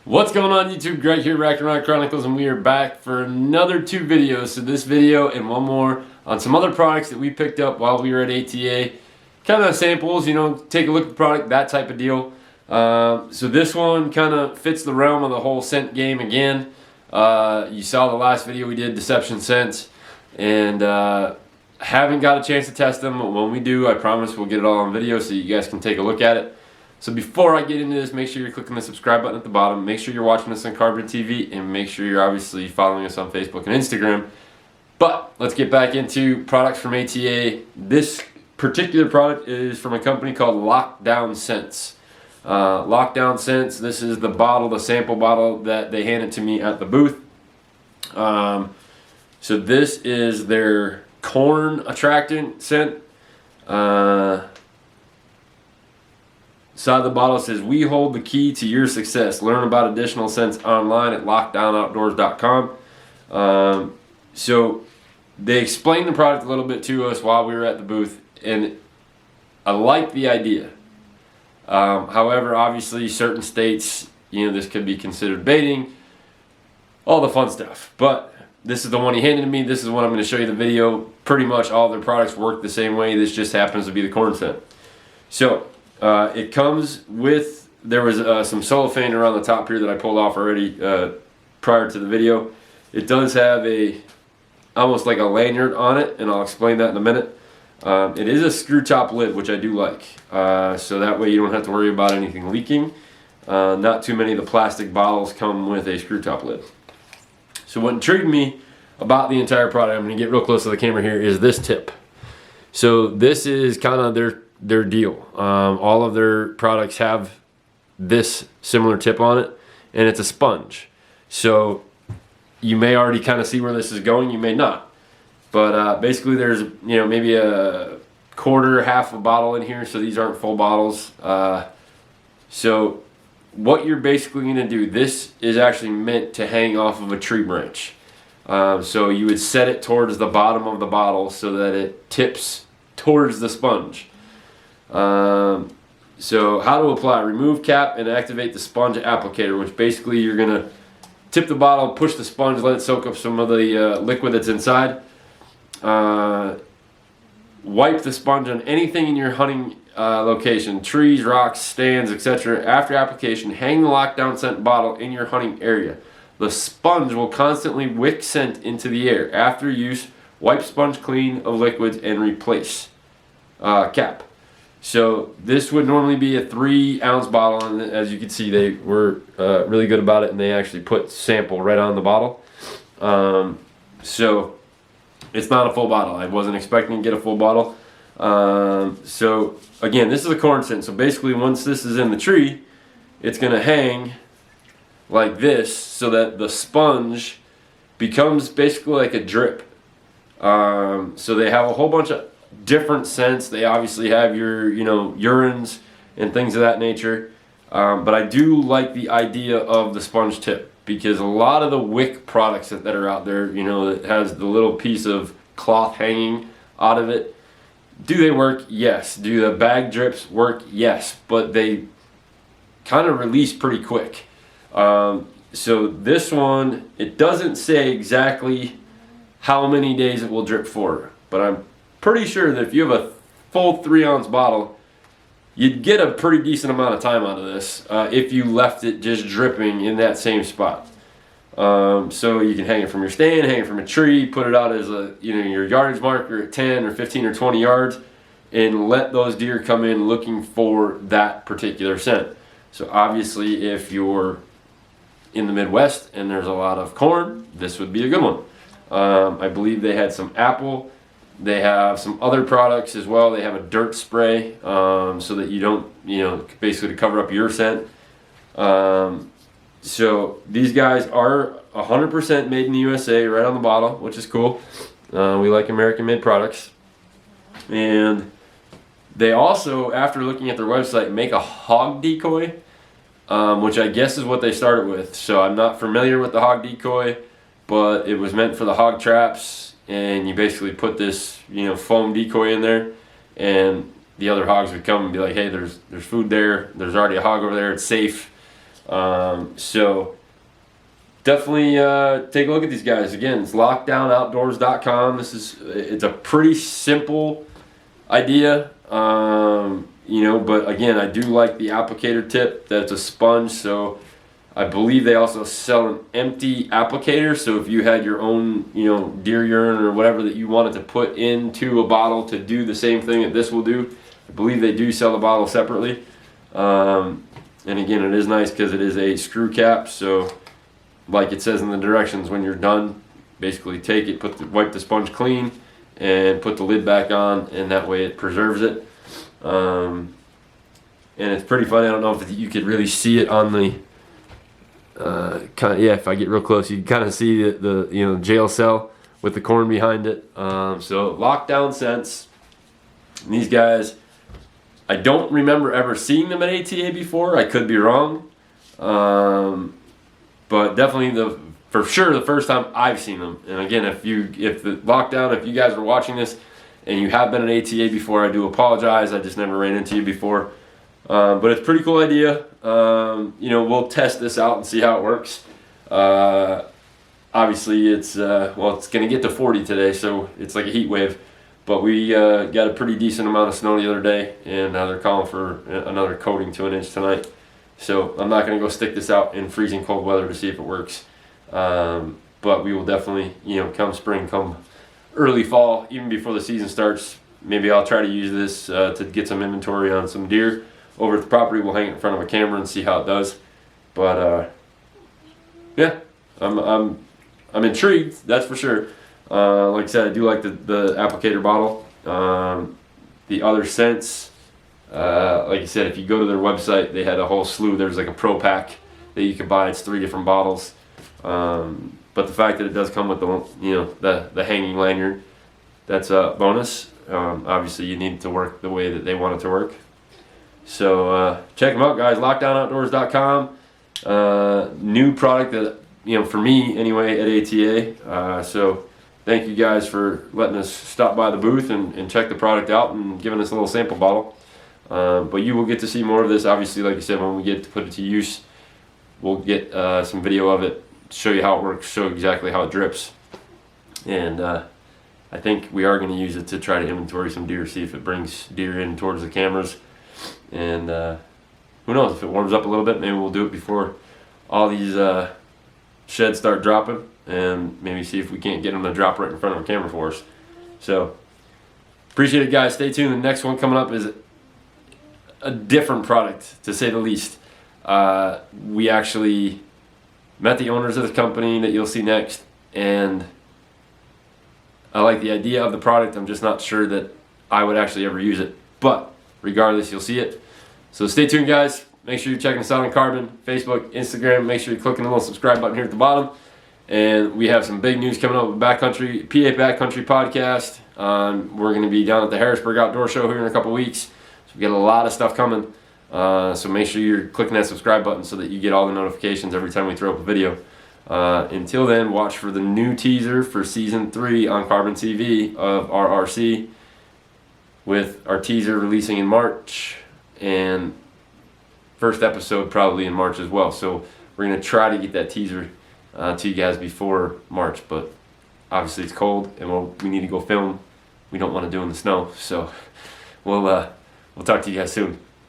What's going on YouTube? Greg here, Chronicles, and we are back for another 2 videos. So this video and one more on some other products that we picked up while we were at ATA. Kind of samples, take a look at the product, that type of deal. So this one kind of fits the realm of the whole scent game again. You saw the last video we did, Deception Scents, and haven't got a chance to test them. When we do, I promise we'll get it all on video so you guys can take a look at it. So before I get into this, make sure you're clicking the subscribe button at the bottom. Make sure you're watching us on Carbon TV, and make sure you're obviously following us on Facebook and Instagram. But let's get back into products from ATA. This particular product is from a company called Lockdown Scents. Lockdown Scents, this is the bottle, the sample bottle that they handed to me at the booth. So this is their corn attractant scent. Side of the bottle says, "We hold the key to your success. Learn about additional scents online at lockdownoutdoors.com." So they explained the product a little bit to us while we were at the booth, and I like the idea. However, obviously certain states, this could be considered baiting, all the fun stuff. But this is the one he handed to me. This is what I'm going to show you the video. Pretty much all their products work the same way. This just happens to be the corn scent. So it comes with, there was some cellophane around the top here that I pulled off already prior to the video. It does have almost like a lanyard on it, and I'll explain that in a minute. It is a screw top lid, which I do like, so that way you don't have to worry about anything leaking. Not too many of the plastic bottles come with a screw top lid. So what intrigued me about the entire product, I'm going to get real close to the camera here, is this tip. So this is kind of their deal. All of their products have this similar tip on it, and it's a sponge. So you may already kind of see where this is going, you may not. But basically there's maybe a quarter, half a bottle in here, so these aren't full bottles. So what you're basically going to do, this is actually meant to hang off of a tree branch. So you would set it towards the bottom of the bottle so that it tips towards the sponge. So how to apply: remove cap and activate the sponge applicator, which basically you're going to tip the bottle, push the sponge, let it soak up some of the liquid that's inside. Wipe the sponge on anything in your hunting location, trees, rocks, stands, etc. After application, hang the Lockdown Scent bottle in your hunting area. The sponge will constantly wick scent into the air. After use, wipe sponge clean of liquids and replace cap. So this would normally be a 3-ounce bottle, and as you can see, they were really good about it, and they actually put sample right on the bottle. So it's not a full bottle. I wasn't expecting to get a full bottle. So again, this is a corn scent. So basically, once this is in the tree, it's going to hang like this so that the sponge becomes basically like a drip. So they have a whole bunch of different scents. They obviously have your urines and things of that nature, but I do like the idea of the sponge tip, because a lot of the wick products that are out there, that has the little piece of cloth hanging out of it, do they work? Yes. Do the bag drips work? Yes, but they kind of release pretty quick. So this one, it doesn't say exactly how many days it will drip for, but I'm pretty sure that if you have a full 3-ounce bottle, you'd get a pretty decent amount of time out of this if you left it just dripping in that same spot. So you can hang it from your stand, hang it from a tree, put it out as your yardage marker at 10 or 15 or 20 yards, and let those deer come in looking for that particular scent. So obviously if you're in the Midwest and there's a lot of corn, this would be a good one. I believe they had some apple. They have some other products as well. They have a dirt spray, so that you don't, basically to cover up your scent. So these guys are 100% made in the USA, right on the bottle, which is cool. We like American-made products. And they also, after looking at their website, make a hog decoy, which I guess is what they started with. So I'm not familiar with the hog decoy, but it was meant for the hog traps. And you basically put this, foam decoy in there, and the other hogs would come and be like, "Hey, there's food there. There's already a hog over there. It's safe." So definitely take a look at these guys. Again, it's lockdownoutdoors.com. It's a pretty simple idea, but again, I do like the applicator tip. That's a sponge, so I believe they also sell an empty applicator. So if you had your own, deer urine or whatever that you wanted to put into a bottle to do the same thing that this will do, I believe they do sell the bottle separately. And again, it is nice because it is a screw cap. So like it says in the directions, when you're done, basically take it, wipe the sponge clean, and put the lid back on, and that way it preserves it. And it's pretty funny. I don't know if you could really see it on the if I get real close, you can kind of see the jail cell with the corn behind it. So lockdown scents. And these guys, I don't remember ever seeing them at ATA before. I could be wrong, but definitely for sure the first time I've seen them. And again, if you guys are watching this and you have been at ATA before, I do apologize. I just never ran into you before. But it's a pretty cool idea. We'll test this out and see how it works. Obviously, it's going to get to 40 today, so it's like a heat wave. But we got a pretty decent amount of snow the other day, and they're calling for another coating to an inch tonight. So I'm not going to go stick this out in freezing cold weather to see if it works. But we will definitely, come spring, come early fall, even before the season starts, maybe I'll try to use this to get some inventory on some deer over at the property. We'll hang it in front of a camera and see how it does. But I'm intrigued, that's for sure. Like I said, I do like the applicator bottle. The other scents, like I said, if you go to their website, they had a whole slew. There's like a pro pack that you can buy. It's 3 different bottles. But the fact that it does come with the hanging lanyard, that's a bonus. Obviously, you need it to work the way that they want it to work. So check them out, guys. LockdownOutdoors.com. New product that for me anyway at ATA. So thank you guys for letting us stop by the booth and check the product out and giving us a little sample bottle. But you will get to see more of this. Obviously, like I said, when we get to put it to use, we'll get some video of it, show you how it works, show exactly how it drips. And I think we are going to use it to try to inventory some deer, see if it brings deer in towards the cameras. And who knows, if it warms up a little bit, maybe we'll do it before all these sheds start dropping, and maybe see if we can't get them to drop right in front of a camera for us. So appreciate it, guys. Stay tuned. The next one coming up is a different product, to say the least. We actually met the owners of the company that you'll see next, and I like the idea of the product. I'm just not sure that I would actually ever use it, but regardless, you'll see it. So stay tuned, guys. Make sure you're checking us out on Carbon, Facebook, Instagram. Make sure you're clicking the little subscribe button here at the bottom. And we have some big news coming up with PA Backcountry Podcast. We're going to be down at the Harrisburg Outdoor Show here in a couple weeks. So we got a lot of stuff coming. So make sure you're clicking that subscribe button so that you get all the notifications every time we throw up a video. Until then, watch for the new teaser for Season 3 on Carbon TV of RRC, with our teaser releasing in March and first episode probably in March as well. So we're going to try to get that teaser to you guys before March, but obviously it's cold and we need to go film. We don't want to do it in the snow, so we'll talk to you guys soon.